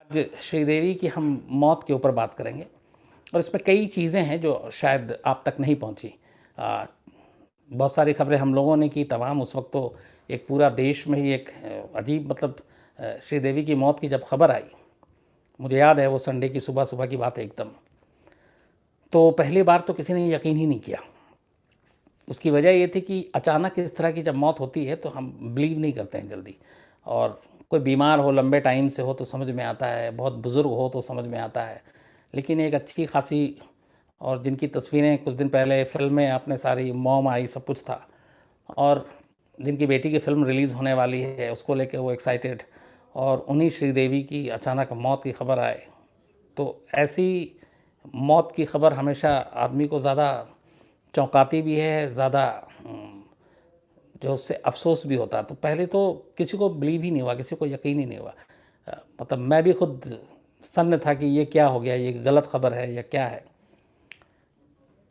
श्रीदेवी की हम मौत के ऊपर बात करेंगे और इसमें कई चीज़ें हैं जो शायद आप तक नहीं पहुंची। बहुत सारी खबरें हम लोगों ने की तमाम, उस वक्त तो एक पूरा देश में ही एक अजीब मतलब श्रीदेवी की मौत की जब खबर आई, मुझे याद है वो संडे की सुबह सुबह की बात है एकदम। तो पहली बार तो किसी ने यकीन ही नहीं किया। उसकी वजह ये थी कि अचानक इस तरह की जब मौत होती है तो हम बिलीव नहीं करते हैं जल्दी। और कोई बीमार हो, लंबे टाइम से हो तो समझ में आता है, बहुत बुज़ुर्ग हो तो समझ में आता है, लेकिन एक अच्छी खासी और जिनकी तस्वीरें कुछ दिन पहले फ़िल्में आपने सारी मॉम आई, सब कुछ था, और जिनकी बेटी की फ़िल्म रिलीज़ होने वाली है उसको लेके वो एक्साइटेड, और उन्हीं श्रीदेवी की अचानक मौत की खबर आए, तो ऐसी मौत की खबर हमेशा आदमी को ज़्यादा चौंकाती भी है, ज़्यादा जो उससे अफसोस भी होता। तो पहले तो किसी को बिलीव ही नहीं हुआ, किसी को यकीन ही नहीं हुआ। मतलब मैं भी खुद सन्न था कि ये क्या हो गया, ये गलत खबर है या क्या है।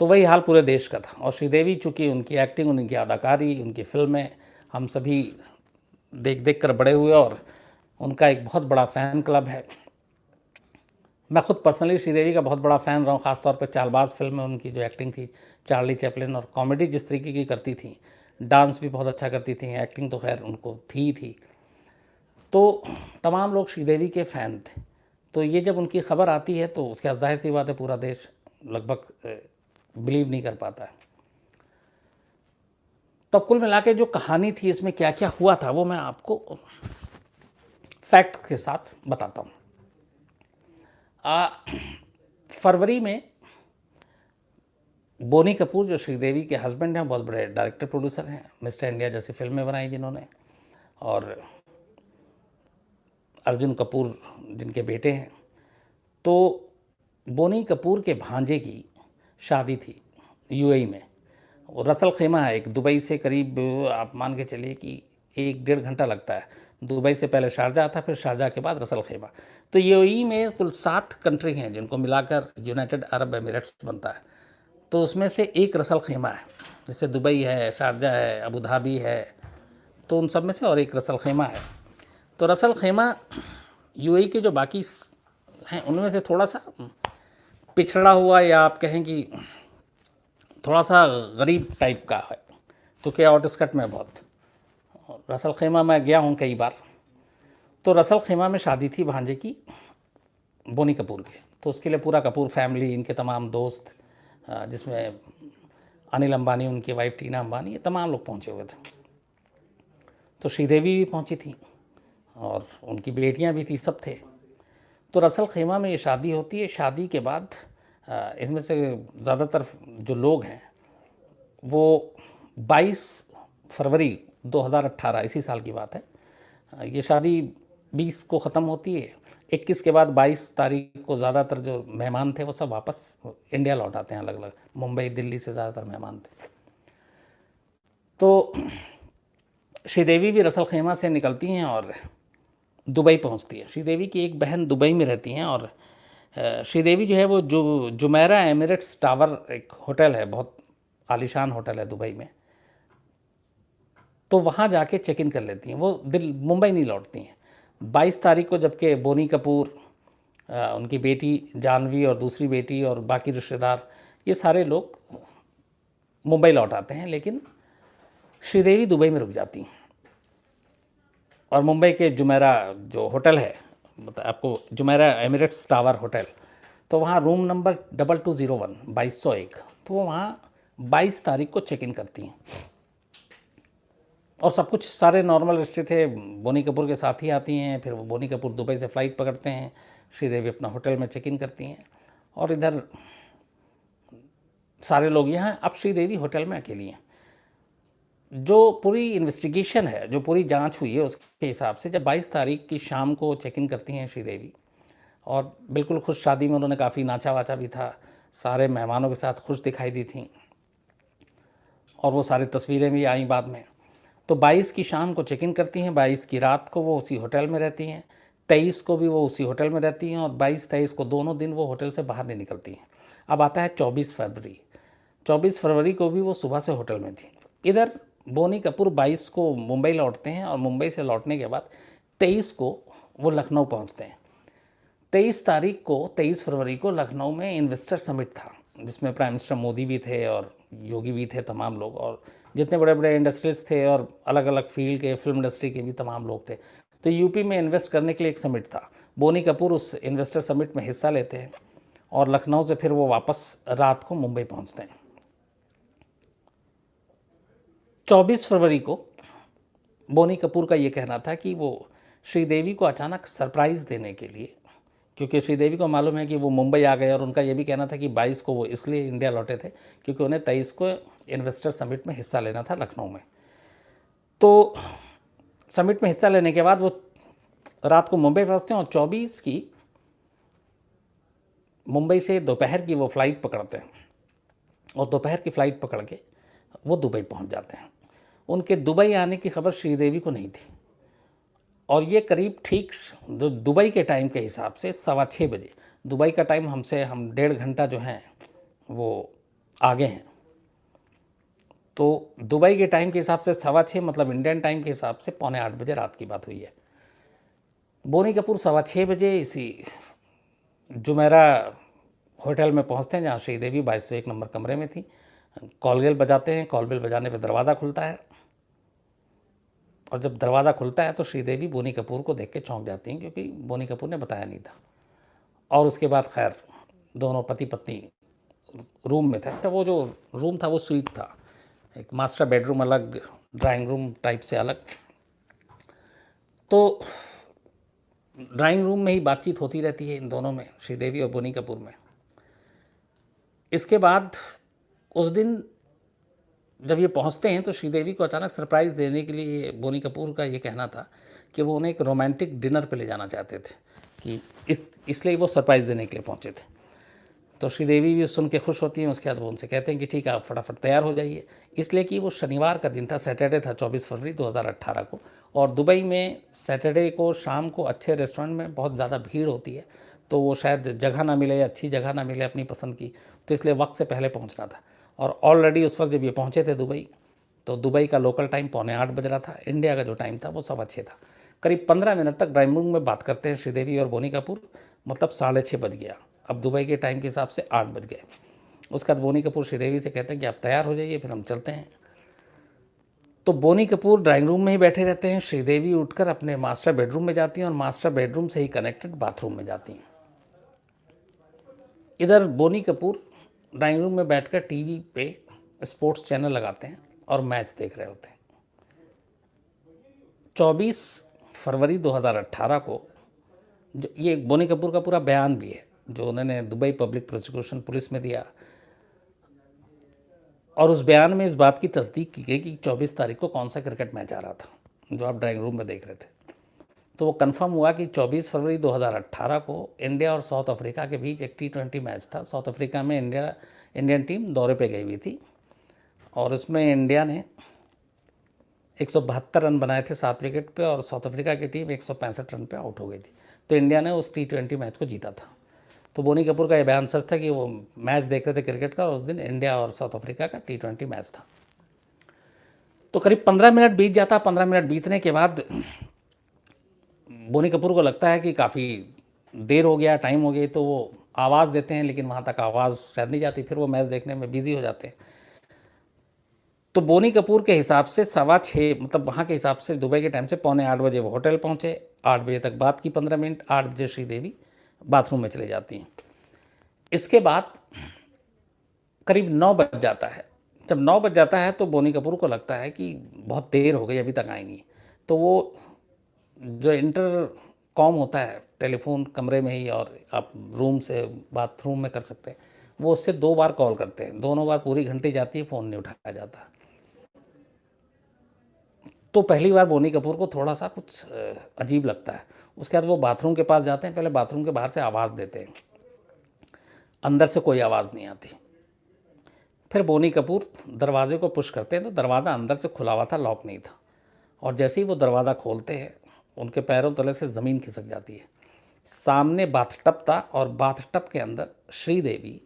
तो वही हाल पूरे देश का था। और श्रीदेवी चूँकि उनकी एक्टिंग, उनकी अदाकारी, उनकी फ़िल्में हम सभी देख देख कर बड़े हुए, और उनका एक बहुत बड़ा फ़ैन क्लब है। मैं खुद पर्सनली श्रीदेवी का बहुत बड़ा फ़ैन रहा हूँ, ख़ासतौर पे चालबाज़ फ़िल्म में उनकी जो एक्टिंग थी, चार्ली चैपलिन, और कॉमेडी जिस तरीके की करती थी, डांस भी बहुत अच्छा करती थी, एक्टिंग तो खैर उनको थी। तो तमाम लोग श्रीदेवी के फ़ैन थे। तो ये जब उनकी खबर आती है तो उसके बाद ज़ाहिर सी बात है पूरा देश लगभग बिलीव नहीं कर पाता है। तब कुल मिला के जो कहानी थी, इसमें क्या क्या हुआ था, वो मैं आपको फैक्ट के साथ बताता हूँ। फरवरी में बोनी कपूर, जो श्रीदेवी के हस्बैंड हैं, बहुत बड़े डायरेक्टर प्रोड्यूसर हैं, मिस्टर इंडिया जैसी फिल्में बनाई जिन्होंने, और अर्जुन कपूर जिनके बेटे हैं, तो बोनी कपूर के भांजे की शादी थी यूएई में। और रसल खेमा है एक, दुबई से करीब आप मान के चलिए कि 1-1.5 घंटा लगता है। दुबई से पहले शारजा था, फिर शारजा के बाद रसल खेमा। तो यूएई में कुल 7 कंट्री हैं जिनको मिलाकर यूनाइटेड अरब एमिरेट्स बनता है। तो उसमें से एक रसल खेमा है, जैसे दुबई है, शारजा है, अबू धाबी है, तो उन सब में से और एक रसल खेमा है। तो रसल खेमा यूएई के जो बाकी हैं उनमें से थोड़ा सा पिछड़ा हुआ, या आप कहें कि थोड़ा सा गरीब टाइप का है, क्योंकि आउटस्कट में बहुत। रसल खेमा मैं गया हूँ कई बार। तो रसल खेमा में शादी थी भांजे की, बोनी कपूर के। तो उसके लिए पूरा कपूर फैमिली, इनके तमाम दोस्त, जिसमें अनिल अंबानी, उनकी वाइफ टीना अंबानी, ये तमाम लोग पहुँचे हुए थे। तो श्रीदेवी भी पहुँची थी और उनकी बेटियां भी थी, सब थे। तो रसल खेमा में ये शादी होती है। शादी के बाद इनमें से ज़्यादातर जो लोग हैं वो 22 फरवरी 2018 इसी साल की बात है। ये शादी 20 को ख़त्म होती है। 21 के बाद 22 तारीख को ज़्यादातर जो मेहमान थे वो सब वापस इंडिया लौट आते हैं, अलग अलग मुंबई दिल्ली से ज़्यादातर मेहमान थे। तो श्रीदेवी भी रसल खेमा से निकलती हैं और दुबई पहुंचती है। श्रीदेवी की एक बहन दुबई में रहती हैं, और श्रीदेवी जो है वो जुमेरा एमिरेट्स टावर एक होटल है, बहुत आलीशान होटल है दुबई में, तो वहाँ जाके चेक इन कर लेती हैं। वो मुंबई नहीं लौटती हैं। 22 तारीख को जबकि बोनी कपूर, उनकी बेटी जानवी और दूसरी बेटी और बाकी रिश्तेदार, ये सारे लोग मुंबई लौट आते हैं, लेकिन श्रीदेवी दुबई में रुक जाती हैं। और मुंबई के जुमेरा जो होटल है, मतलब आपको जुमेरा एमिरेट्स टावर होटल, तो वहाँ रूम नंबर 2201 2201, तो वो वहाँ 22 तारीख को चेक इन करती हैं। और सब कुछ सारे नॉर्मल रिश्ते थे, बोनी कपूर के साथ ही आती हैं। फिर वो बोनी कपूर दुबई से फ़्लाइट पकड़ते हैं, श्रीदेवी अपना होटल में चेक इन करती हैं, और इधर सारे लोग यहाँ। अब श्रीदेवी होटल में अकेली हैं। जो पूरी इन्वेस्टिगेशन है, जो पूरी जांच हुई है, उसके हिसाब से जब 22 तारीख की शाम को चेक इन करती हैं श्रीदेवी, और बिल्कुल खुश, शादी में उन्होंने काफ़ी नाचा वाचा भी था, सारे मेहमानों के साथ खुश दिखाई दी थी, और वो सारी तस्वीरें भी आई बाद में। तो 22 की शाम को चेक इन करती हैं, 22 की रात को वो उसी होटल में रहती हैं, 23 को भी वो उसी होटल में रहती हैं, और 22-23 को दोनों दिन वो होटल से बाहर नहीं निकलती हैं। अब आता है 24 फरवरी। 24 फरवरी को भी वो सुबह से होटल में थी। इधर बोनी कपूर 22 को मुंबई लौटते हैं, और मुंबई से लौटने के बाद 23 को वो लखनऊ पहुंचते हैं। 23 तारीख को 23 फरवरी को लखनऊ में इन्वेस्टर समिट था, जिसमें प्राइम मिनिस्टर मोदी भी थे और योगी भी थे, तमाम लोग, और जितने बड़े बड़े इंडस्ट्रीज थे और अलग अलग फील्ड के, फिल्म इंडस्ट्री के भी तमाम लोग थे। तो यूपी में इन्वेस्ट करने के लिए एक समिट था। बोनी कपूर उस इन्वेस्टर समिट में हिस्सा लेते हैं और लखनऊ से फिर वो वापस रात को मुंबई पहुंचते हैं। 24 फरवरी को बोनी कपूर का ये कहना था कि वो श्रीदेवी को अचानक सरप्राइज़ देने के लिए, क्योंकि श्रीदेवी को मालूम है कि वो मुंबई आ गए, और उनका ये भी कहना था कि 22 को वो इसलिए इंडिया लौटे थे क्योंकि उन्हें 23 को इन्वेस्टर समिट में हिस्सा लेना था लखनऊ में। तो समिट में हिस्सा लेने के बाद वो रात को मुंबई पहुंचते हैं और 24 की मुंबई से दोपहर की वो फ़्लाइट पकड़ते हैं और दोपहर की फ़्लाइट पकड़ के वो दुबई पहुंच जाते हैं। उनके दुबई आने की खबर श्रीदेवी को नहीं थी, और ये करीब ठीक दुबई के टाइम के हिसाब से 6:15 बजे, दुबई का टाइम हम 1.5 घंटा जो है वो आगे हैं। तो दुबई के टाइम के हिसाब से 6:15, मतलब इंडियन टाइम के हिसाब से 7:45 बजे रात की बात हुई है। बोनी कपूर 6:15 बजे इसी जुमेरा होटल में पहुंचते हैं जहां श्रीदेवी 2201 नंबर कमरे में थी। कॉल बेल बजाते हैं, कॉल बेल बजाने पर दरवाज़ा खुलता है, और जब दरवाज़ा खुलता है तो श्रीदेवी बोनी कपूर को देख के चौंक जाती हैं, क्योंकि बोनी कपूर ने बताया नहीं था। और उसके बाद खैर दोनों पति पत्नी रूम में थे। तो वो जो रूम था वो स्वीट था, एक मास्टर बेडरूम अलग, ड्राइंग रूम टाइप से अलग। तो ड्राइंग रूम में ही बातचीत होती रहती है इन दोनों में, श्रीदेवी और बोनी कपूर में। इसके बाद उस दिन जब ये पहुंचते हैं तो श्रीदेवी को अचानक सरप्राइज़ देने के लिए बोनी कपूर का ये कहना था कि वो उन्हें एक रोमांटिक डिनर पे ले जाना चाहते थे, कि इसलिए वो सरप्राइज़ देने के लिए पहुंचे थे। तो श्रीदेवी भी सुन के खुश होती हैं। उसके बाद वो उनसे कहते हैं कि ठीक है, आप फटाफट तैयार हो जाइए, इसलिए कि वो शनिवार का दिन था, सैटरडे था, 24 फरवरी 2018 को, और दुबई में सैटरडे को शाम को अच्छे रेस्टोरेंट में बहुत ज़्यादा भीड़ होती है, तो वो शायद जगह ना मिले, अच्छी जगह ना मिले अपनी पसंद की, तो इसलिए वक्त से पहले पहुंचना था। और ऑलरेडी उस वक्त जब ये पहुंचे थे दुबई, तो दुबई का लोकल टाइम 7:45 बज रहा था, इंडिया का जो टाइम था वो 6:15 था। करीब 15 मिनट तक ड्राइंग रूम में बात करते हैं श्रीदेवी और बोनी कपूर, मतलब 6:30 बज गया। अब दुबई के टाइम के हिसाब से 8 बज गए। उसके बाद बोनी कपूर श्रीदेवी से कहते हैं कि आप तैयार हो जाइए, फिर हम चलते हैं। तो बोनी कपूर ड्राइंग रूम में ही बैठे रहते हैं, श्रीदेवी उठकर अपने मास्टर बेडरूम में जाती हैं और मास्टर बेडरूम से ही कनेक्टेड बाथरूम में जाती हैं। इधर बोनी कपूर ड्राइंग रूम में बैठकर टीवी पे स्पोर्ट्स चैनल लगाते हैं और मैच देख रहे होते हैं। 24 फरवरी 2018 को ये बोनी कपूर का पूरा बयान भी है जो उन्होंने दुबई पब्लिक प्रोसिक्यूशन पुलिस में दिया, और उस बयान में इस बात की तस्दीक की गई कि 24 तारीख को कौन सा क्रिकेट मैच आ रहा था जो आप ड्राइंग रूम में देख रहे थे। तो वो कंफर्म हुआ कि 24 फरवरी 2018 को इंडिया और साउथ अफ्रीका के बीच एक T20 मैच था। साउथ अफ्रीका में इंडियन टीम दौरे पे गई हुई थी, और उसमें इंडिया ने 172 रन बनाए थे 7 विकेट पे, और साउथ अफ्रीका की टीम 165 रन पे आउट हो गई थी। तो इंडिया ने उस T20 मैच को जीता था। तो बोनी कपूर का ये बयान सच था कि वो मैच देख रहे थे क्रिकेट का, और उस दिन इंडिया और साउथ अफ्रीका का T20 मैच था। तो करीब 15 मिनट बीत जाता। 15 मिनट बीतने के बाद बोनी कपूर को लगता है कि काफ़ी देर हो गया, टाइम हो गई, तो वो आवाज़ देते हैं, लेकिन वहाँ तक आवाज़ शायद नहीं जाती। फिर वो मैच देखने में बिज़ी हो जाते हैं। तो बोनी कपूर के हिसाब से 6:15, मतलब वहाँ के हिसाब से दुबई के टाइम से 7:45 बजे वो होटल पहुँचे। 8 बजे तक बात की 15 मिनट। 8 बजे श्रीदेवी बाथरूम में चले जाती हैं। इसके बाद करीब 9 बज जाता है। जब 9 बज जाता है तो बोनी कपूर को लगता है कि बहुत देर हो गई, अभी तक आई नहीं। तो वो जो इंटर कॉम होता है टेलीफोन कमरे में ही, और आप रूम से बाथरूम में कर सकते हैं, वो उससे 2 बार कॉल करते हैं। दोनों बार पूरी घंटी जाती है, फ़ोन नहीं उठाया जाता। तो पहली बार बोनी कपूर को थोड़ा सा कुछ अजीब लगता है। उसके बाद वो बाथरूम के पास जाते हैं। पहले बाथरूम के बाहर से आवाज़ देते हैं, अंदर से कोई आवाज़ नहीं आती। फिर बोनी कपूर दरवाजे को पुश करते हैं तो दरवाज़ा अंदर से खुला हुआ था, लॉक नहीं था, और जैसे ही वो दरवाज़ा खोलते हैं उनके पैरों तले से ज़मीन खिसक जाती है। सामने बाथटब था, और बाथटब के अंदर श्रीदेवी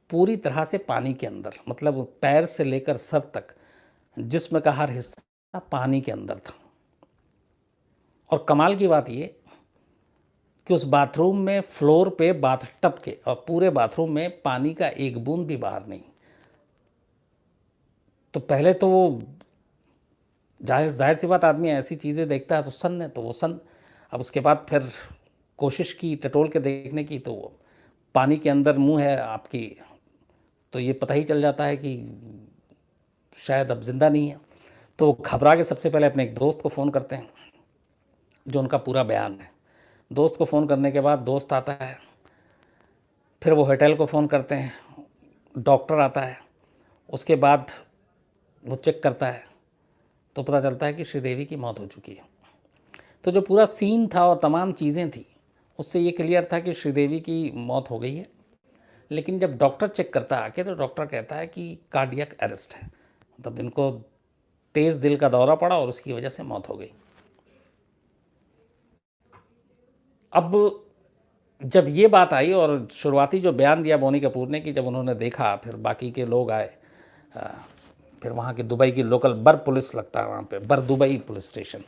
पूरी तरह से पानी के अंदर, मतलब पैर से लेकर सर तक जिस्म का हर हिस्सा पानी के अंदर था। और कमाल की बात ये कि उस बाथरूम में फ्लोर पे बाथटब के और पूरे बाथरूम में पानी का एक बूंद भी बाहर नहीं। तो पहले तो वो जाहिर सी बात, आदमी ऐसी चीज़ें देखता है तो सन्न है, तो वो सन्न। अब उसके बाद फिर कोशिश की टटोल के देखने की, तो वो पानी के अंदर मुंह है आपकी, तो ये पता ही चल जाता है कि शायद अब ज़िंदा नहीं है। तो घबरा के सबसे पहले अपने एक दोस्त को फ़ोन करते हैं, जो उनका पूरा बयान है। दोस्त को फ़ोन करने के बाद दोस्त आता है, फिर वो होटल को फ़ोन करते हैं, डॉक्टर आता है, उसके बाद वो चेक करता है तो पता चलता है कि श्रीदेवी की मौत हो चुकी है। तो जो पूरा सीन था और तमाम चीज़ें थी, उससे ये क्लियर था कि श्रीदेवी की मौत हो गई है। लेकिन जब डॉक्टर चेक करता है आके, तो डॉक्टर कहता है कि कार्डियक अरेस्ट है, मतलब इनको तेज़ दिल का दौरा पड़ा और उसकी वजह से मौत हो गई। अब जब ये बात आई और शुरुआती जो बयान दिया बोनी कपूर ने, कि जब उन्होंने देखा, फिर बाकी के लोग आए, फिर वहाँ के दुबई की लोकल बर पुलिस लगता है वहाँ पे, बर दुबई पुलिस स्टेशन,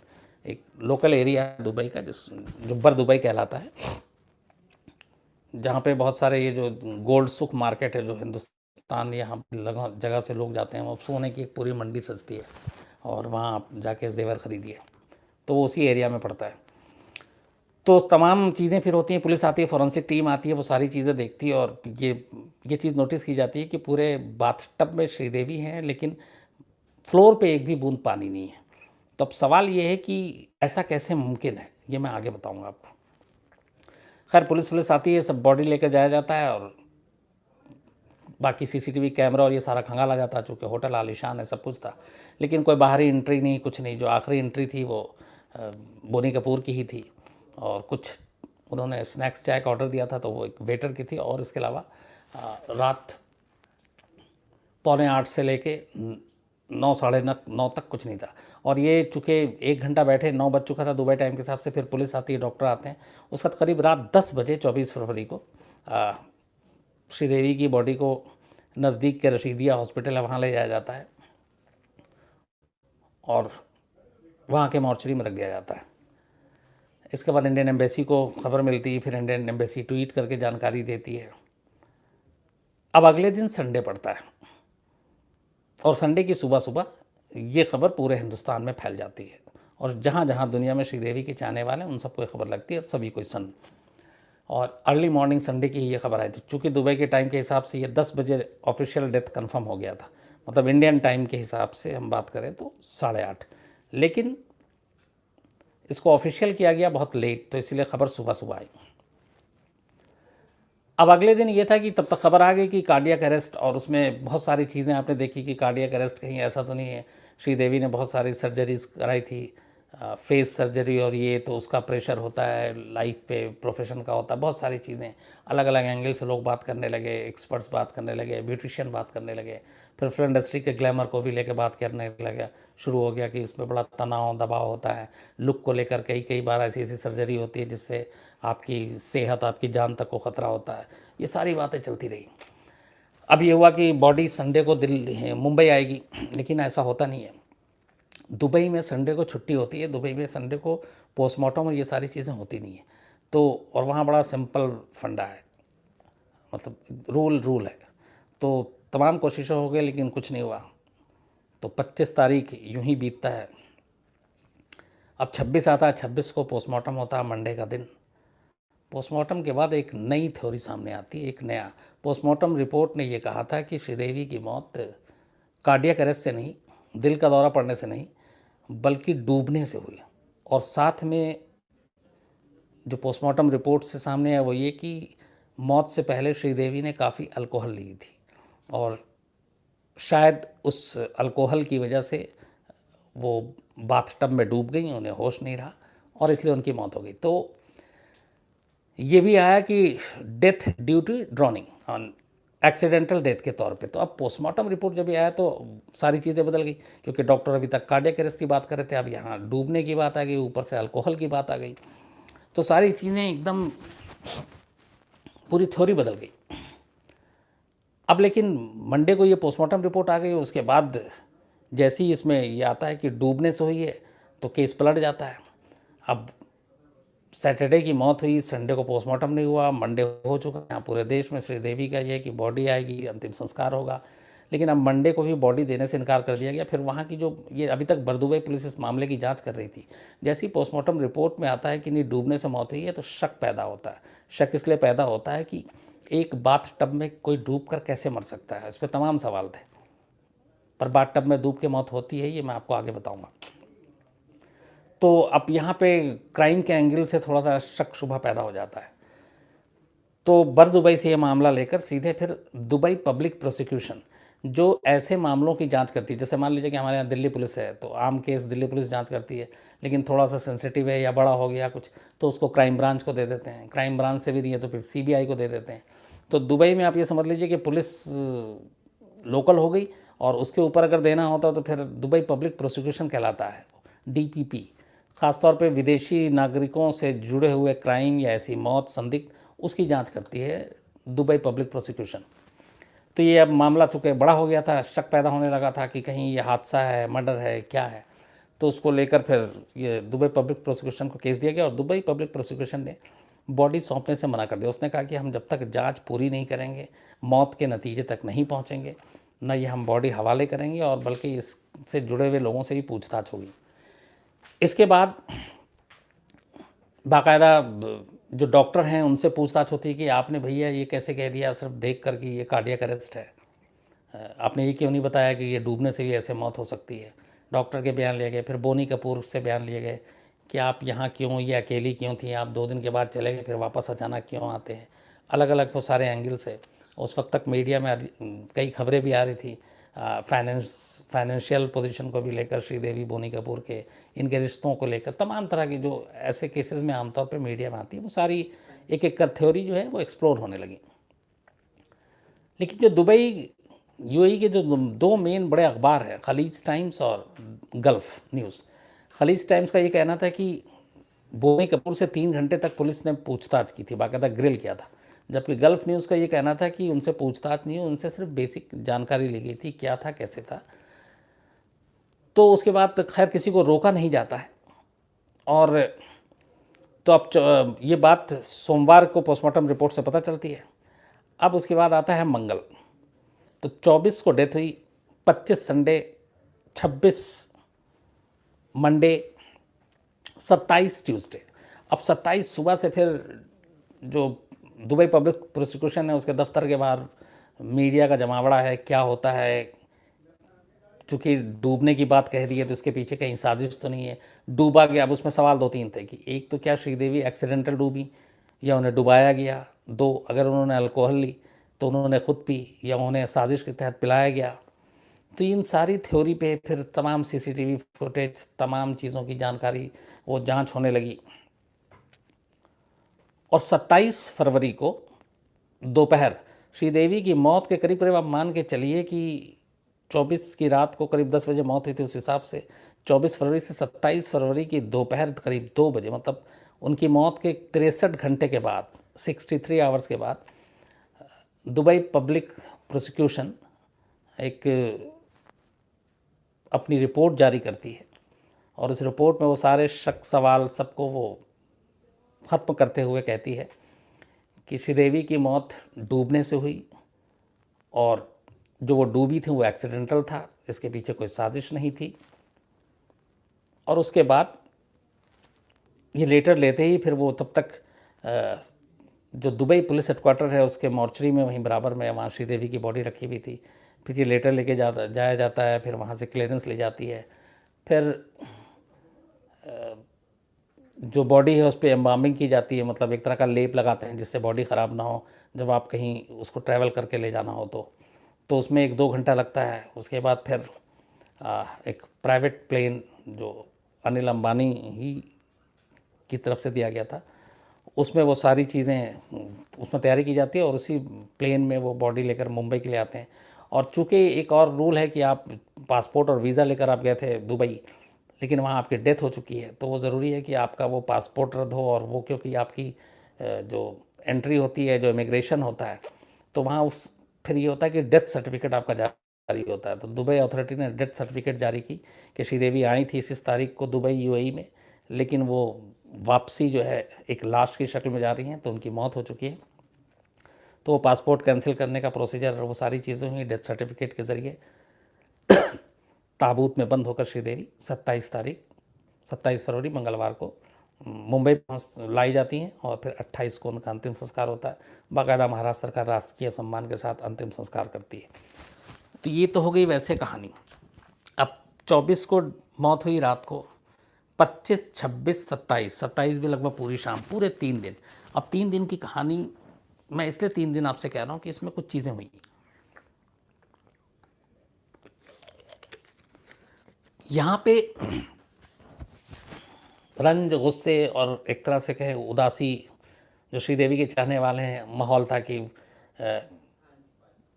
एक लोकल एरिया है दुबई का जो बर दुबई कहलाता है, जहाँ पे बहुत सारे ये जो गोल्ड सुख मार्केट है, जो हिंदुस्तान यहाँ जगह से लोग जाते हैं, वो सोने की एक पूरी मंडी सजती है और वहाँ आप जाके जेवर खरीदिए, तो वो उसी एरिया में पड़ता है। तो तमाम चीज़ें फिर होती हैं, पुलिस आती है, फॉरेंसिक टीम आती है, वो सारी चीज़ें देखती है और ये चीज़ नोटिस की जाती है कि पूरे बाथटब में श्रीदेवी हैं, लेकिन फ्लोर पे एक भी बूंद पानी नहीं है। तो अब सवाल ये है कि ऐसा कैसे मुमकिन है, ये मैं आगे बताऊंगा आपको। खैर पुलिस आती है, सब बॉडी लेकर जाया जाता है और बाकी सीसीटीवी कैमरा और ये सारा खंगाला जाता है, चूँकि होटल आलीशान है, सब कुछ था, लेकिन कोई बाहरी एंट्री नहीं, कुछ नहीं। जो आखिरी एंट्री थी वो बोनी कपूर की ही थी, और कुछ उन्होंने स्नैक्स चाय का ऑर्डर दिया था, तो वो एक वेटर की थी, और इसके अलावा रात 7:45 से लेके 9 साढ़े 9 तक कुछ नहीं था। और ये चूँकि 1 घंटा बैठे, 9 बज चुका था दुबई टाइम के हिसाब से, फिर पुलिस आती है, डॉक्टर आते हैं। उसका करीब रात 10 बजे 24 फरवरी को श्रीदेवी की बॉडी को नज़दीक के रशीदिया हॉस्पिटल है, वहाँ ले जाया जाता है और वहाँ के मॉर्चरी में रख दिया जाता है। इसके बाद इंडियन एम्बेसी को खबर मिलती है, फिर इंडियन एम्बेसी ट्वीट करके जानकारी देती है। अब अगले दिन संडे पड़ता है और संडे की सुबह सुबह ये खबर पूरे हिंदुस्तान में फैल जाती है, और जहाँ जहाँ दुनिया में श्रीदेवी के चाहने वाले हैं उन सबको ये खबर लगती है, और सभी कोई सन। और अर्ली मॉर्निंग संडे की ये खबर आई थी, चूँकि दुबई के टाइम के हिसाब से ये 10 बजे ऑफिशियल डेथ कंफर्म हो गया था, मतलब इंडियन टाइम के हिसाब से हम बात करें तो 8:30, लेकिन इसको ऑफिशियल किया गया बहुत लेट, तो इसलिए खबर सुबह सुबह आई। अब अगले दिन ये था कि तब तक खबर आ गई कि कार्डियक अरेस्ट, और उसमें बहुत सारी चीज़ें आपने देखी कि कार्डियक अरेस्ट कहीं ऐसा तो नहीं है। श्रीदेवी ने बहुत सारी सर्जरीज कराई थी, फेस सर्जरी, और ये तो उसका प्रेशर होता है लाइफ पे, प्रोफेशन का होता है, बहुत सारी चीज़ें अलग अलग एंगल से लोग बात करने लगे, एक्सपर्ट्स बात करने लगे, ब्यूटिशियन बात करने लगे, फिर फिल्म इंडस्ट्री के ग्लैमर को भी लेकर बात करने लगा, शुरू हो गया कि इसमें बड़ा तनाव दबाव होता है, लुक को लेकर कई बार ऐसी ऐसी सर्जरी होती है जिससे आपकी सेहत, आपकी जान तक को ख़तरा होता है। ये सारी बातें चलती रही। अब ये हुआ कि बॉडी संडे को मुंबई आएगी, लेकिन ऐसा होता नहीं है। दुबई में संडे को छुट्टी होती है, दुबई में संडे को पोस्टमार्टम और ये सारी चीज़ें होती नहीं है। तो और वहाँ बड़ा सिंपल फंडा है, मतलब रूल है। तो तमाम कोशिशें हो गई, लेकिन कुछ नहीं हुआ। तो 25 तारीख यूं ही बीतता है। अब 26 आता है, 26 को पोस्टमार्टम होता है, मंडे का दिन। पोस्टमार्टम के बाद एक नई थ्योरी सामने आती है, एक नया पोस्टमार्टम रिपोर्ट ने ये कहा था कि श्रीदेवी की मौत कार्डियक अरेस्ट से नहीं, दिल का दौरा पड़ने से नहीं, बल्कि डूबने से हुई। और साथ में जो पोस्टमार्टम रिपोर्ट से सामने आया वो ये कि मौत से पहले श्रीदेवी ने काफ़ी अल्कोहल ली थी, और शायद उस अल्कोहल की वजह से वो बाथटब में डूब गई, उन्हें होश नहीं रहा, और इसलिए उनकी मौत हो गई। तो ये भी आया कि death due to drowning, on accidental death के तौर पे। तो अब पोस्टमार्टम रिपोर्ट जब भी आया तो सारी चीज़ें बदल गई, क्योंकि डॉक्टर अभी तक कार्डियक अरेस्ट की बात कर रहे थे, अब यहाँ डूबने की बात आ गई, ऊपर से अल्कोहल की बात आ गई, तो सारी चीज़ें एकदम पूरी थ्योरी बदल गई। अब लेकिन मंडे को ये पोस्टमार्टम रिपोर्ट आ गई, उसके बाद जैसे ही इसमें ये आता है कि डूबने से हुई है, तो केस पलट जाता है। अब सैटरडे की मौत हुई, संडे को पोस्टमार्टम नहीं हुआ, मंडे हो चुका है। यहाँ पूरे देश में श्रीदेवी का ये है कि बॉडी आएगी, अंतिम संस्कार होगा, लेकिन अब मंडे को भी बॉडी देने से इनकार कर दिया गया। फिर वहाँ की जो ये अभी तक बरदुबई पुलिस इस मामले की जांच कर रही थी, जैसे ही पोस्टमार्टम रिपोर्ट में आता है कि नहीं डूबने से मौत हुई है, तो शक पैदा होता है। शक इसलिए पैदा होता है कि एक बाथ टब में कोई डूब कर कैसे मर सकता है, इस पर तमाम सवाल थे, पर बाथ टब में डूब के मौत होती है, ये मैं आपको आगे बताऊँगा। तो अब यहाँ पे क्राइम के एंगल से थोड़ा सा शक शुबा पैदा हो जाता है। तो बरदुबई से ये मामला लेकर सीधे फिर दुबई पब्लिक प्रोसिक्यूशन, जो ऐसे मामलों की जांच करती है, जैसे मान लीजिए कि हमारे यहाँ दिल्ली पुलिस है, तो आम केस दिल्ली पुलिस जांच करती है, लेकिन थोड़ा सा सेंसिटिव है या बड़ा हो गया कुछ, तो उसको क्राइम ब्रांच को दे देते हैं, क्राइम ब्रांच से भी नहीं है तो फिर सीबीआई को दे देते हैं। तो दुबई में आप ये समझ लीजिए कि पुलिस लोकल हो गई, और उसके ऊपर अगर देना होता तो फिर दुबई पब्लिक प्रोसिक्यूशन कहलाता है, डीपीपी। ख़ासतौर पे विदेशी नागरिकों से जुड़े हुए क्राइम या ऐसी मौत संदिग्ध, उसकी जांच करती है दुबई पब्लिक प्रोसिक्यूशन। तो ये अब मामला चूँकि बड़ा हो गया था, शक पैदा होने लगा था कि कहीं ये हादसा है, मर्डर है, क्या है, तो उसको लेकर फिर ये दुबई पब्लिक प्रोसिक्यूशन को केस दिया गया, और दुबई पब्लिक प्रोसिक्यूशन ने बॉडी सौंपने से मना कर दिया। उसने कहा कि हम जब तक जांच पूरी नहीं करेंगे, मौत के नतीजे तक नहीं पहुंचेंगे, न ये हम बॉडी हवाले करेंगे, और बल्कि इससे जुड़े हुए लोगों से भी पूछताछ होगी। इसके बाद बाकायदा जो डॉक्टर हैं उनसे पूछताछ होती है कि आपने भैया ये कैसे कह दिया सिर्फ देख कर कि ये कार्डियक अरेस्ट है, आपने ये क्यों नहीं बताया कि ये डूबने से भी ऐसे मौत हो सकती है। डॉक्टर के बयान लिए गए, फिर बोनी कपूर से बयान लिए गए कि आप यहाँ क्यों, ये अकेली क्यों थी, आप 2 दिन के बाद चले गए, फिर वापस अचानक क्यों आते हैं। अलग अलग वो सारे एंगल से उस वक्त तक मीडिया में कई खबरें भी आ रही थी, फाइनेंशियल पोजीशन को भी लेकर, श्रीदेवी बोनी कपूर के इनके रिश्तों को लेकर, तमाम तरह की जो ऐसे केसेस में आमतौर पर मीडिया में आती है, वो सारी एक एक कर थ्योरी जो है वो एक्सप्लोर होने लगी। लेकिन जो दुबई यूएई के जो 2 मेन बड़े अखबार हैं, खलीज टाइम्स और गल्फ़ न्यूज़। खलीज टाइम्स का ये कहना था कि बोनी कपूर से 3 घंटे तक पुलिस ने पूछताछ की थी, बाकायदा ग्रिल किया था, जबकि गल्फ़ न्यूज़ का ये कहना था कि उनसे पूछताछ नहीं हुई, उनसे सिर्फ बेसिक जानकारी ली गई थी, क्या था, कैसे था। तो उसके बाद खैर किसी को रोका नहीं जाता है, और तो अब ये बात सोमवार को पोस्टमार्टम रिपोर्ट से पता चलती है। अब उसके बाद आता है मंगल, तो 24 को डेथ हुई, 25 संडे, 26 मंडे, 27 ट्यूसडे। अब 27 सुबह से फिर जो दुबई पब्लिक प्रोसिक्यूशन है उसके दफ्तर के बाहर मीडिया का जमावड़ा है, क्या होता है, चूँकि डूबने की बात कह दी है तो इसके पीछे कहीं साजिश तो नहीं है, डूबा गया। अब उसमें सवाल 2-3 थे कि एक तो क्या श्रीदेवी एक्सीडेंटल डूबी या उन्हें डुबाया गया, 2 अगर उन्होंने अल्कोहल ली तो उन्होंने खुद पी या उन्हें साजिश के तहत पिलाया गया। तो इन सारी थ्योरी पे फिर तमाम सीसीटीवी फुटेज, तमाम चीज़ों की जानकारी, वो जांच होने लगी। और 27 फरवरी को दोपहर श्रीदेवी की मौत के करीब करीब आप मान के चलिए कि 24 की रात को करीब 10 बजे मौत हुई थी, उस हिसाब से 24 फरवरी से 27 फरवरी की दोपहर करीब 2 बजे, मतलब उनकी मौत के 63 घंटे के बाद, 63 आवर्स के बाद, दुबई पब्लिक प्रोसिक्यूशन एक अपनी रिपोर्ट जारी करती है, और उस रिपोर्ट में वो सारे शक सवाल सबको वो ख़त्म करते हुए कहती है कि श्रीदेवी की मौत डूबने से हुई, और जो वो डूबी थी वो एक्सीडेंटल था, इसके पीछे कोई साजिश नहीं थी। और उसके बाद ये लेटर लेते ही फिर वो तब तक जो दुबई पुलिस हेडक्वार्टर है उसके मॉर्चरी में वहीं बराबर में वहाँ श्रीदेवी की बॉडी रखी हुई थी, फिर ये लेटर लेके जाया जाता है, फिर वहाँ से क्लियरेंस ली जाती है, फिर जो बॉडी है उस पर एम्बामिंग की जाती है, मतलब एक तरह का लेप लगाते हैं जिससे बॉडी ख़राब ना हो जब आप कहीं उसको ट्रैवल करके ले जाना हो तो उसमें 1-2 घंटा लगता है। उसके बाद फिर एक प्राइवेट प्लेन जो अनिल अंबानी ही की तरफ से दिया गया था, उसमें वो सारी चीज़ें उसमें तैयारी की जाती है, और उसी प्लेन में वो बॉडी लेकर मुंबई के लिए आते हैं। और चूँकि एक और रूल है कि आप पासपोर्ट और वीज़ा लेकर आप गए थे दुबई, लेकिन वहाँ आपकी डेथ हो चुकी है, तो वो ज़रूरी है कि आपका वो पासपोर्ट रद्द हो, और वो क्योंकि आपकी जो एंट्री होती है, जो इमिग्रेशन होता है, तो वहाँ उस फिर ये होता है कि डेथ सर्टिफिकेट आपका जारी होता है। तो दुबई अथॉरिटी ने डेथ सर्टिफिकेट जारी की कि श्रीदेवी आई थी इस तारीख को दुबई यूएई में, लेकिन वो वापसी जो है एक लाश की शक्ल में जा रही हैं, तो उनकी मौत हो चुकी है। तो वो पासपोर्ट कैंसिल करने का प्रोसीजर, वो सारी चीज़ें हुई डेथ सर्टिफिकेट के ज़रिए। ताबूत में बंद होकर श्रीदेवी 27 फरवरी मंगलवार को मुंबई पहुँच लाई जाती हैं और फिर 28 को उनका अंतिम संस्कार होता है। बाकायदा महाराष्ट्र सरकार राजकीय सम्मान के साथ अंतिम संस्कार करती है। तो ये तो हो गई वैसे कहानी। अब 24 को मौत हुई रात को, 25, 26, 27 भी लगभग पूरी शाम, पूरे 3 दिन। अब 3 दिन की कहानी मैं इसलिए 3 दिन आपसे कह रहा हूँ कि इसमें कुछ चीज़ें हुई। यहाँ पे रंज, गुस्से और एक तरह से कहें उदासी जो श्रीदेवी के चाहने वाले हैं, माहौल था कि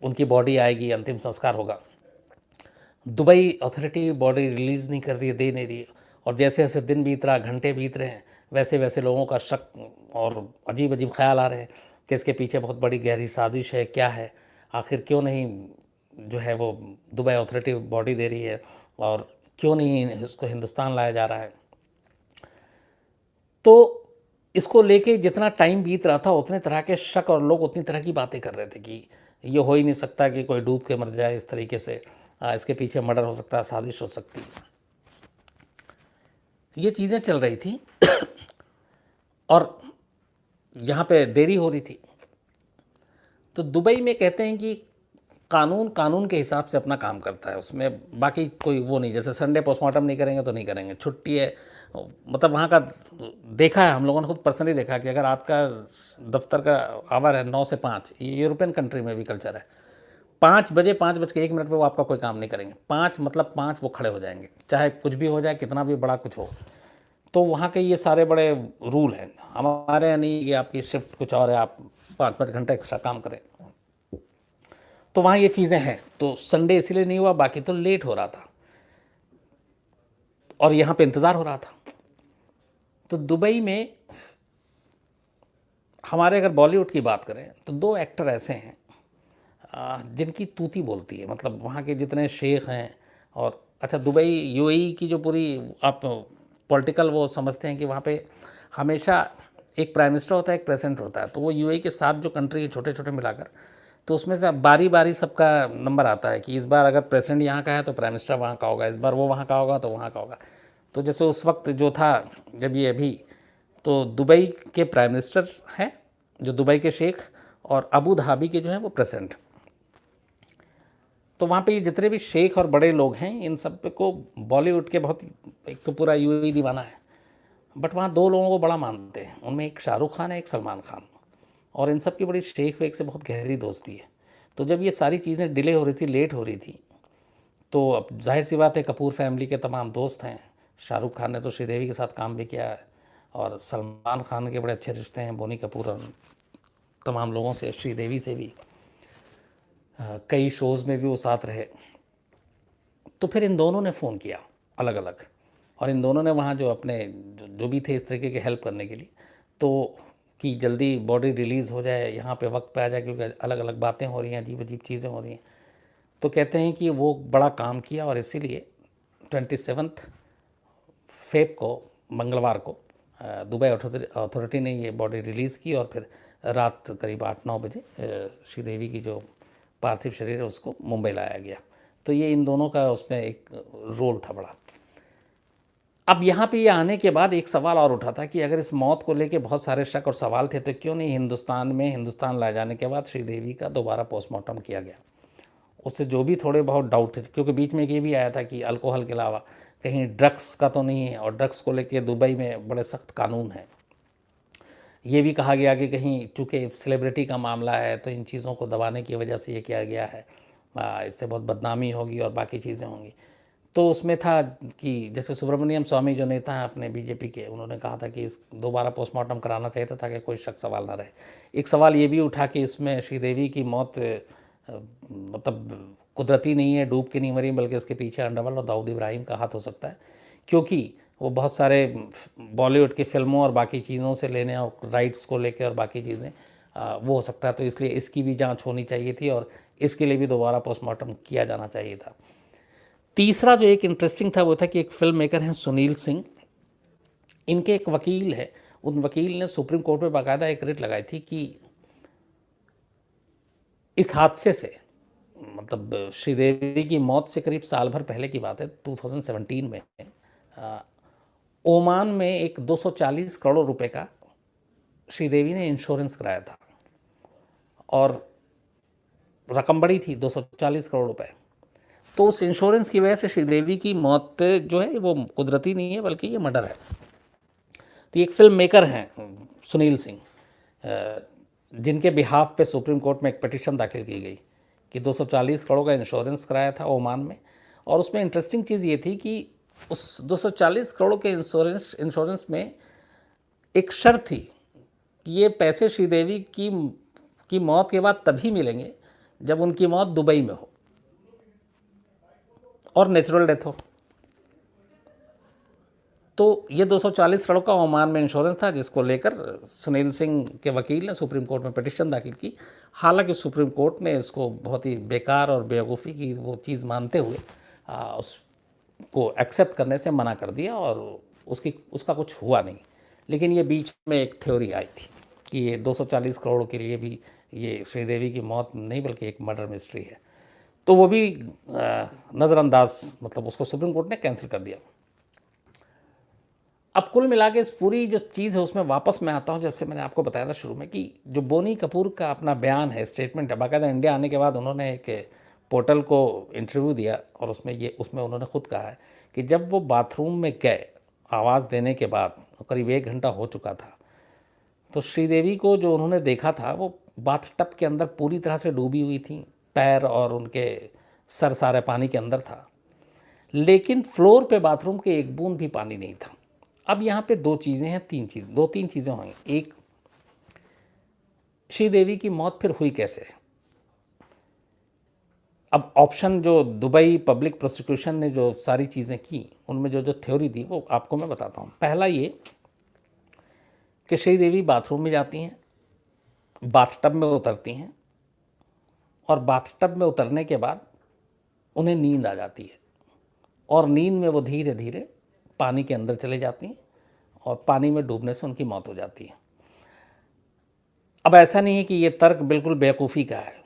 उनकी बॉडी आएगी, अंतिम संस्कार होगा। दुबई अथॉरिटी बॉडी रिलीज़ नहीं कर रही है, दे नहीं रही है। और जैसे जैसे दिन बीत रहा, घंटे बीत रहे हैं, वैसे वैसे लोगों का शक और अजीब अजीब ख्याल आ रहे हैं कि इसके पीछे बहुत बड़ी गहरी साजिश है, क्या है, आखिर क्यों नहीं जो है वो दुबई अथॉरिटी बॉडी दे रही है और क्यों नहीं इसको हिंदुस्तान लाया जा रहा है। तो इसको लेके जितना टाइम बीत रहा था उतने तरह के शक और लोग उतनी तरह की बातें कर रहे थे कि ये हो ही नहीं सकता कि कोई डूब के मर जाए इस तरीके से, इसके पीछे मर्डर हो सकता है, साजिश हो सकती है। ये चीज़ें चल रही थी और यहाँ पे देरी हो रही थी। तो दुबई में कहते हैं कि कानून के हिसाब से अपना काम करता है, उसमें बाकी कोई वो नहीं। जैसे संडे पोस्टमार्टम नहीं करेंगे तो नहीं करेंगे, छुट्टी है। मतलब वहाँ का देखा है, हम लोगों ने खुद पर्सनली देखा कि अगर आपका दफ्तर का आवर है 9 से 5, ये यूरोपियन कंट्री में भी कल्चर है, 5 बजे 5:01 पे वो आपका कोई काम नहीं करेंगे। 5 मतलब 5 वो खड़े हो जाएंगे, चाहे कुछ भी हो जाए, कितना भी बड़ा कुछ हो। तो वहाँ के ये सारे बड़े रूल हैं। हमारे यहाँ नहीं कि आपकी शिफ्ट कुछ और है, आप 5-5 घंटे एक्स्ट्रा काम करें। तो वहाँ ये चीज़ें हैं। तो संडे इसलिए नहीं हुआ, बाकी तो लेट हो रहा था और यहाँ पे इंतज़ार हो रहा था। तो दुबई में हमारे अगर बॉलीवुड की बात करें तो 2 एक्टर ऐसे हैं जिनकी तूती बोलती है। मतलब वहाँ के जितने शेख हैं और अच्छा, दुबई यूएई की जो पूरी आप पॉलिटिकल वो समझते हैं कि वहाँ पे हमेशा एक प्राइम मिनिस्टर होता है, एक प्रेसिडेंट होता है। तो वो यूएई के 7 जो कंट्री है छोटे छोटे मिलाकर, तो उसमें से बारी बारी सबका नंबर आता है कि इस बार अगर प्रेसिडेंट यहाँ का है तो प्राइम मिनिस्टर वहाँ का होगा, इस बार वो वहाँ का होगा तो वहाँ का होगा। तो जैसे उस वक्त जो था, जब ये अभी, तो दुबई के प्राइम मिनिस्टर हैं जो दुबई के शेख, और अबू धाबी के जो हैं वो प्रेसिडेंट। तो वहाँ पे ये जितने भी शेख और बड़े लोग हैं, इन सब को बॉलीवुड के बहुत, एक तो पूरा यूएई दीवाना है, बट वहाँ 2 लोगों को बड़ा मानते हैं। उनमें एक शाहरुख खान है, एक सलमान खान, और इन सब की बड़ी शेख वेख से बहुत गहरी दोस्ती है। तो जब ये सारी चीज़ें डिले हो रही थी, लेट हो रही थी, तो अब जाहिर सी बात है कपूर फैमिली के तमाम दोस्त हैं। शाहरुख खान ने तो श्रीदेवी के साथ काम भी किया है और सलमान खान के बड़े अच्छे रिश्ते हैं बोनी कपूर और तमाम लोगों से, श्रीदेवी से भी कई शोज़ में भी वो साथ रहे। तो फिर इन दोनों ने फ़ोन किया अलग अलग, और इन दोनों ने वहाँ जो अपने जो भी थे इस तरीके के हेल्प करने के लिए, तो कि जल्दी बॉडी रिलीज़ हो जाए, यहाँ पे वक्त पे आ जाए, क्योंकि अलग अलग बातें हो रही हैं, अजीब अजीब चीज़ें हो रही हैं। तो कहते हैं कि वो बड़ा काम किया और इसीलिए 27 फेब को, मंगलवार को, दुबई अथॉरिटी ने ये बॉडी रिलीज़ की और फिर रात करीब 8-9 बजे श्रीदेवी की जो पार्थिव शरीर है उसको मुंबई लाया गया। तो ये इन दोनों का उसमें एक रोल था बड़ा। अब यहाँ पे ये आने के बाद एक सवाल और उठा था कि अगर इस मौत को लेके बहुत सारे शक और सवाल थे, तो क्यों नहीं हिंदुस्तान लाए जाने के बाद श्रीदेवी का दोबारा पोस्टमार्टम किया गया। उससे जो भी थोड़े बहुत डाउट थे, क्योंकि बीच में ये भी आया था कि अल्कोहल के अलावा कहीं ड्रग्स का तो नहीं है, और ड्रग्स को लेके दुबई में बड़े सख्त कानून हैं। ये भी कहा गया कि कहीं चूँकि सेलिब्रिटी का मामला है तो इन चीज़ों को दबाने की वजह से ये किया गया है, इससे बहुत बदनामी होगी और बाकी चीज़ें होंगी। तो उसमें था कि जैसे सुब्रमण्यम स्वामी जो नेता हैं अपने बीजेपी के, उन्होंने कहा था कि इस दोबारा पोस्टमार्टम कराना चाहिए था ताकि कोई शक सवाल ना रहे। एक सवाल ये भी उठा कि इसमें श्रीदेवी की मौत मतलब कुदरती नहीं है, डूब के नहीं मरी, बल्कि इसके पीछे अंडरवर्ल्ड और दाऊद इब्राहिम का हाथ हो सकता है, क्योंकि वो बहुत सारे बॉलीवुड की फिल्मों और बाकी चीज़ों से लेने और राइट्स को लेके और बाकी चीज़ें वो हो सकता है। तो इसलिए इसकी भी जांच होनी चाहिए थी और इसके लिए भी दोबारा पोस्टमार्टम किया जाना चाहिए था। तीसरा जो एक इंटरेस्टिंग था वो था कि एक फिल्म मेकर हैं सुनील सिंह, इनके एक वकील है, उन वकील ने सुप्रीम कोर्ट में बाकायदा एक रिट लगाई थी कि इस हादसे से, मतलब श्रीदेवी की मौत से करीब साल भर पहले की बात है, 2017 में ओमान में एक 240 करोड़ रुपए का श्रीदेवी ने इंश्योरेंस कराया था और रकम बड़ी थी, 240 करोड़ रुपए। तो उस इंश्योरेंस की वजह से श्रीदेवी की मौत जो है वो कुदरती नहीं है बल्कि ये मर्डर है। तो एक फिल्म मेकर हैं सुनील सिंह, जिनके बिहाफ पे सुप्रीम कोर्ट में एक पिटीशन दाखिल की गई कि 240 करोड़ का इंश्योरेंस कराया था ओमान में। और उसमें इंटरेस्टिंग चीज़ ये थी कि उस 240 करोड़ के इंश्योरेंस में एक शर्त थी कि ये पैसे श्रीदेवी की मौत के बाद तभी मिलेंगे जब उनकी मौत दुबई में हो और नेचुरल डेथ हो। तो ये 240 करोड़ का ओमान में इंश्योरेंस था, जिसको लेकर सुनील सिंह के वकील ने सुप्रीम कोर्ट में पिटीशन दाखिल की। हालांकि सुप्रीम कोर्ट ने इसको बहुत ही बेकार और बेवकूफ़ी की वो चीज़ मानते हुए उसको एक्सेप्ट करने से मना कर दिया और उसका कुछ हुआ नहीं। लेकिन ये बीच में एक थ्योरी आई थी कि ये 240 करोड़ के लिए भी ये श्रीदेवी की मौत नहीं बल्कि एक मर्डर मिस्ट्री है। तो वो भी नज़रअंदाज, मतलब उसको सुप्रीम कोर्ट ने कैंसिल कर दिया। अब कुल मिला के इस पूरी जो चीज़ है उसमें वापस मैं आता हूँ, जैसे मैंने आपको बताया था शुरू में, कि जो बोनी कपूर का अपना बयान है, स्टेटमेंट है, बाकायदा इंडिया आने के बाद उन्होंने एक पोर्टल को इंटरव्यू दिया और उसमें उन्होंने खुद कहा है कि जब वो बाथरूम में गए आवाज़ देने के बाद, करीब 1 घंटा हो चुका था, तो श्रीदेवी को जो उन्होंने देखा था वो बाथटब के अंदर पूरी तरह से डूबी हुई थी, पैर और उनके सर सारे पानी के अंदर था, लेकिन फ्लोर पे बाथरूम के एक बूंद भी पानी नहीं था। अब यहाँ पे दो तीन चीज़ें होंगी। एक, श्रीदेवी की मौत फिर हुई कैसे? अब ऑप्शन जो दुबई पब्लिक प्रोसिक्यूशन ने जो सारी चीज़ें की, उनमें जो थ्योरी दी वो आपको मैं बताता हूँ। पहला ये कि श्रीदेवी बाथरूम में जाती हैं, बाथटब में उतरती हैं और बाथटब में उतरने के बाद उन्हें नींद आ जाती है और नींद में वो धीरे धीरे पानी के अंदर चले जाती हैं और पानी में डूबने से उनकी मौत हो जाती है। अब ऐसा नहीं है कि ये तर्क बिल्कुल बेवकूफ़ी का है।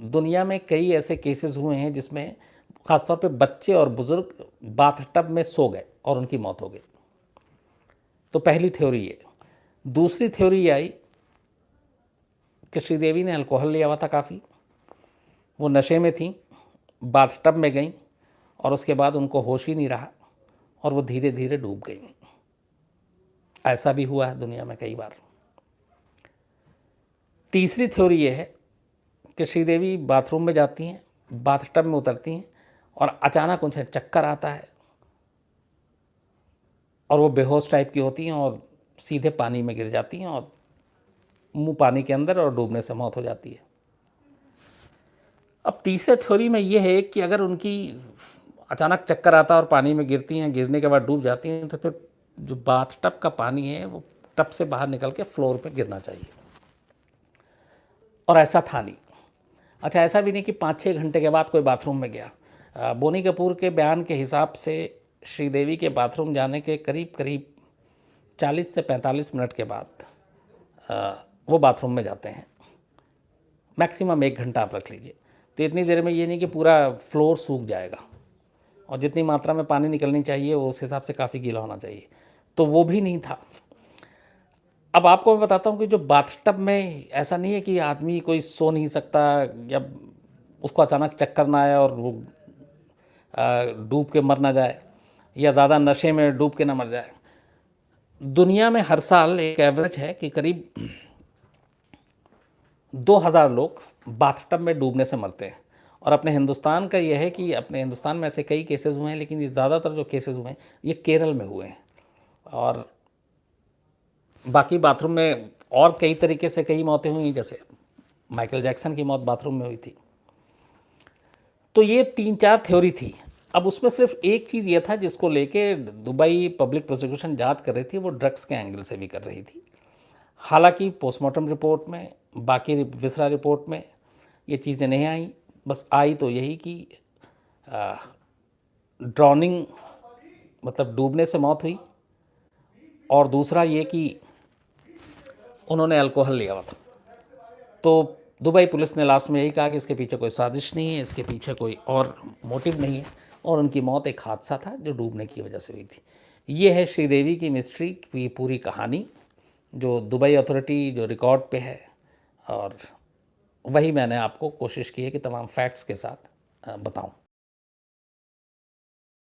दुनिया में कई ऐसे केसेस हुए हैं जिसमें ख़ासतौर पे बच्चे और बुज़ुर्ग बाथटब में सो गए और उनकी मौत हो गई। तो पहली थ्योरी ये। दूसरी थ्योरी ये आई कि श्रीदेवी ने अल्कोहल लिया हुआ था काफ़ी, वो नशे में थी, बाथटब में गई और उसके बाद उनको होश ही नहीं रहा और वो धीरे धीरे डूब गई। ऐसा भी हुआ है दुनिया में कई बार। तीसरी थ्योरी ये है कि श्रीदेवी बाथरूम में जाती हैं, बाथटब में उतरती हैं और अचानक उन्हें चक्कर आता है और वो बेहोश टाइप की होती हैं और सीधे पानी में गिर जाती हैं और मुंह पानी के अंदर और डूबने से मौत हो जाती है। अब तीसरे थ्योरी में ये है कि अगर उनकी अचानक चक्कर आता है और पानी में गिरती हैं, गिरने के बाद डूब जाती हैं, तो फिर जो बाथटब का पानी है वो टब से बाहर निकल के फ्लोर पे गिरना चाहिए, और ऐसा था नहीं। अच्छा, ऐसा भी नहीं कि 5-6 घंटे के बाद कोई बाथरूम में गया। बोनी कपूर के बयान के हिसाब से श्रीदेवी के बाथरूम जाने के करीब करीब 40 से 45 मिनट के बाद वो बाथरूम में जाते हैं। मैक्सिमम 1 घंटा आप रख लीजिए। तो इतनी देर में ये नहीं कि पूरा फ्लोर सूख जाएगा, और जितनी मात्रा में पानी निकलनी चाहिए वो उस हिसाब से काफ़ी गीला होना चाहिए, तो वो भी नहीं था। अब आपको मैं बताता हूँ कि जो बाथटब में ऐसा नहीं है कि आदमी कोई सो नहीं सकता या उसको अचानक चक्कर ना आए और वो डूब के मर ना जाए या ज़्यादा नशे में डूब के ना मर जाए। दुनिया में हर साल एक एवरेज है कि करीब 2000 लोग बाथटब में डूबने से मरते हैं। और अपने हिंदुस्तान का ये है कि अपने हिंदुस्तान में ऐसे कई केसेस हुए हैं, लेकिन ये ज़्यादातर जो केसेस हुए हैं ये केरल में हुए हैं, और बाकी बाथरूम में और कई तरीके से कई मौतें हुई, जैसे माइकल जैक्सन की मौत बाथरूम में हुई थी। तो ये 3-4 थ्योरी थी। अब उसमें सिर्फ एक चीज़ ये था जिसको लेके दुबई पब्लिक प्रोसिक्यूशन जांच कर रही थी, वो ड्रग्स के एंगल से भी कर रही थी। हालांकि पोस्टमार्टम रिपोर्ट में, बाकी विसरा रिपोर्ट में ये चीज़ें नहीं आई। बस आई तो यही कि ड्रॉनिंग, मतलब डूबने से मौत हुई, और दूसरा ये कि उन्होंने अल्कोहल लिया हुआ था। तो दुबई पुलिस ने लास्ट में यही कहा कि इसके पीछे कोई साजिश नहीं है, इसके पीछे कोई और मोटिव नहीं है, और उनकी मौत एक हादसा था जो डूबने की वजह से हुई थी। ये है श्रीदेवी की मिस्ट्री की पूरी कहानी, जो दुबई अथॉरिटी जो रिकॉर्ड पे है, और वही मैंने आपको कोशिश की है कि तमाम फैक्ट्स के साथ बताऊं।